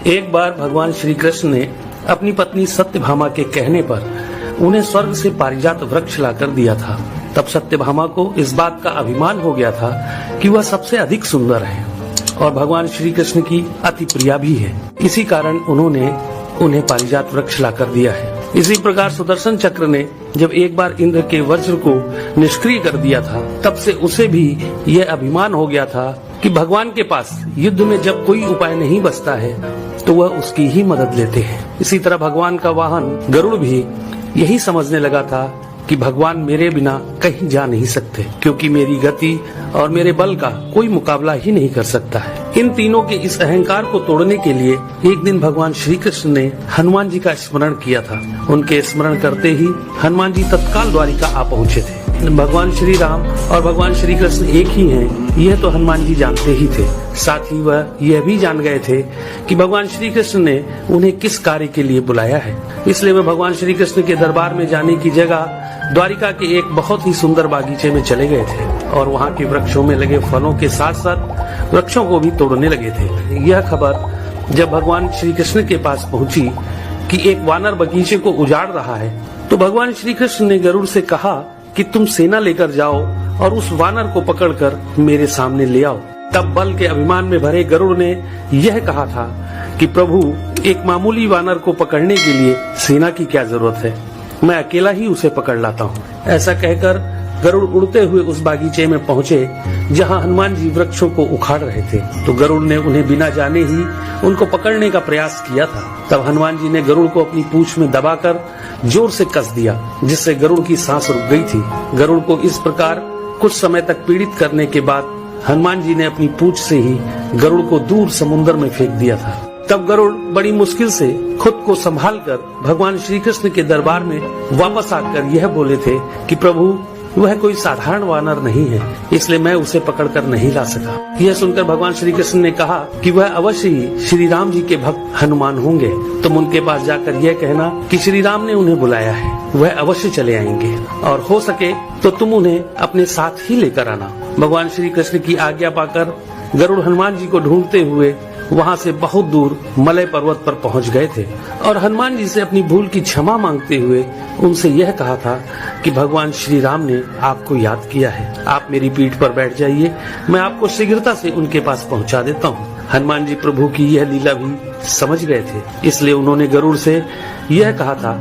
एक बार भगवान श्री कृष्ण ने अपनी पत्नी सत्यभामा के कहने पर उन्हें स्वर्ग से पारिजात वृक्ष लाकर दिया था। तब सत्यभामा को इस बात का अभिमान हो गया था कि वह सबसे अधिक सुंदर है और भगवान श्री कृष्ण की अति प्रिया भी है। इसी कारण उन्होंने उन्हें पारिजात वृक्ष लाकर दिया है। इसी प्रकार सुदर्शन चक्र ने जब एक बार इंद्र के वज्र को निष्क्रिय कर दिया था, तब से उसे भी यह अभिमान हो गया था कि भगवान के पास युद्ध में जब कोई उपाय नहीं बचता है तो वह उसकी ही मदद लेते हैं। इसी तरह भगवान का वाहन गरुड़ भी यही समझने लगा था कि भगवान मेरे बिना कहीं जा नहीं सकते, क्योंकि मेरी गति और मेरे बल का कोई मुकाबला ही नहीं कर सकता है। इन तीनों के इस अहंकार को तोड़ने के लिए एक दिन भगवान श्री कृष्ण ने हनुमान जी का स्मरण किया था। उनके स्मरण करते ही हनुमान जी तत्काल द्वारिका आ पहुँचे थे। भगवान श्री राम और भगवान श्री कृष्ण एक ही हैं, यह तो हनुमान जी जानते ही थे। साथ ही वह यह भी जान गए थे कि भगवान श्री कृष्ण ने उन्हें किस कार्य के लिए बुलाया है। इसलिए वे भगवान श्री कृष्ण के दरबार में जाने की जगह द्वारिका के एक बहुत ही सुंदर बागीचे में चले गए थे और वहाँ के वृक्षों में लगे फलों के साथ साथ वृक्षों को भी तोड़ने लगे थे। यह खबर जब भगवान श्री कृष्ण के पास पहुँची कि एक वानर बगीचे को उजाड़ रहा है, तो भगवान श्री कृष्ण ने गरुड़ से कहा कि तुम सेना लेकर जाओ और उस वानर को पकड़कर मेरे सामने ले आओ। तब बल के अभिमान में भरे गरुड़ ने यह कहा था कि प्रभु, एक मामूली वानर को पकड़ने के लिए सेना की क्या जरूरत है, मैं अकेला ही उसे पकड़ लाता हूँ। ऐसा कहकर गरुड़ उड़ते हुए उस बागीचे में पहुँचे जहाँ हनुमान जी वृक्षों को उखाड़ रहे थे। तो गरुड़ ने उन्हें बिना जाने ही उनको पकड़ने का प्रयास किया था। तब हनुमान जी ने गरुड़ को अपनी पूंछ में दबाकर जोर से कस दिया, जिससे गरुड़ की सांस रुक गई थी। गरुड़ को इस प्रकार कुछ समय तक पीड़ित करने के बाद हनुमान जी ने अपनी पूंछ से ही गरुड़ को दूर समुद्र में फेंक दिया था। तब गरुड़ बड़ी मुश्किल से खुद को संभालकर भगवान श्री कृष्ण के दरबार में वापस आकर यह बोले थे कि प्रभु, वह कोई साधारण वानर नहीं है, इसलिए मैं उसे पकड़कर नहीं ला सका। यह सुनकर भगवान श्री कृष्ण ने कहा कि वह अवश्य ही श्री राम जी के भक्त हनुमान होंगे। तुम उनके पास जाकर यह कहना कि श्री राम ने उन्हें बुलाया है, वह अवश्य चले आएंगे और हो सके तो तुम उन्हें अपने साथ ही लेकर आना। भगवान श्री कृष्ण की आज्ञा पाकर गरुड़ हनुमान जी को ढूंढते हुए वहाँ से बहुत दूर मलय पर्वत पर पहुँच गए थे और हनुमान जी से अपनी भूल की क्षमा मांगते हुए उनसे यह कहा था कि भगवान श्री राम ने आपको याद किया है, आप मेरी पीठ पर बैठ जाइए, मैं आपको शीघ्रता से उनके पास पहुँचा देता हूँ। हनुमान जी प्रभु की यह लीला भी समझ गए थे, इसलिए उन्होंने गरुड़ से यह कहा था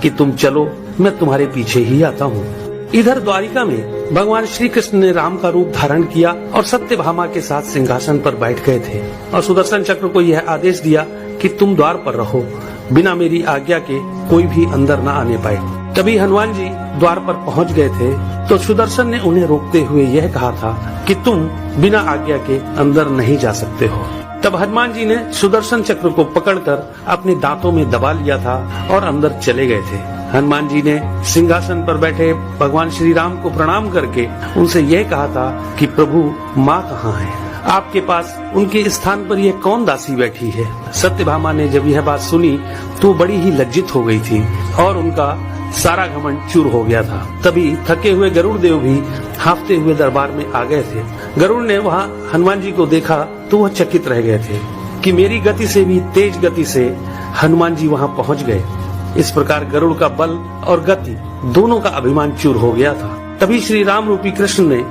कि तुम चलो, मैं तुम्हारे पीछे ही आता हूँ। इधर द्वारिका में भगवान श्री कृष्ण ने राम का रूप धारण किया और सत्यभामा के साथ सिंहासन पर बैठ गए थे और सुदर्शन चक्र को यह आदेश दिया कि तुम द्वार पर रहो, बिना मेरी आज्ञा के कोई भी अंदर न आने पाए। तभी हनुमान जी द्वार पर पहुंच गए थे तो सुदर्शन ने उन्हें रोकते हुए यह कहा था कि तुम बिना आज्ञा के अंदर नहीं जा सकते हो। तब हनुमान जी ने सुदर्शन चक्र को पकड़कर अपने दांतों में दबा लिया था और अंदर चले गए थे। हनुमान जी ने सिंहासन पर बैठे भगवान श्री राम को प्रणाम करके उनसे यह कहा था कि प्रभु, माँ कहाँ है? आपके पास उनके स्थान पर यह कौन दासी बैठी है? सत्यभामा ने जब यह बात सुनी तो बड़ी ही लज्जित हो गई थी और उनका सारा घमंड चूर हो गया था। तभी थके हुए गरुड़ देव भी हांफते हुए दरबार में आ गए थे। गरुड़ ने वहाँ हनुमान जी को देखा तो वह चकित रह गए थे कि मेरी गति से भी तेज गति से हनुमान जी वहाँ पहुँच गए। इस प्रकार गरुड़ का बल और गति दोनों का अभिमान चूर हो गया था। तभी श्री राम रूपी कृष्ण ने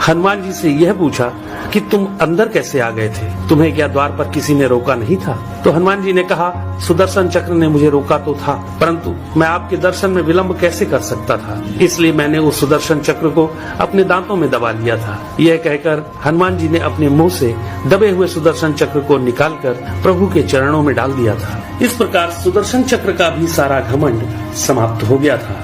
हनुमान जी से यह पूछा कि तुम अंदर कैसे आ गए थे? तुम्हें क्या द्वार पर किसी ने रोका नहीं था? तो हनुमान जी ने कहा, सुदर्शन चक्र ने मुझे रोका तो था, परंतु मैं आपके दर्शन में विलंब कैसे कर सकता था, इसलिए मैंने उस सुदर्शन चक्र को अपने दांतों में दबा लिया था। यह कहकर हनुमान जी ने अपने मुंह से दबे हुए सुदर्शन चक्र को निकालकर प्रभु के चरणों में डाल दिया था। इस प्रकार सुदर्शन चक्र का भी सारा घमंड समाप्त हो गया था।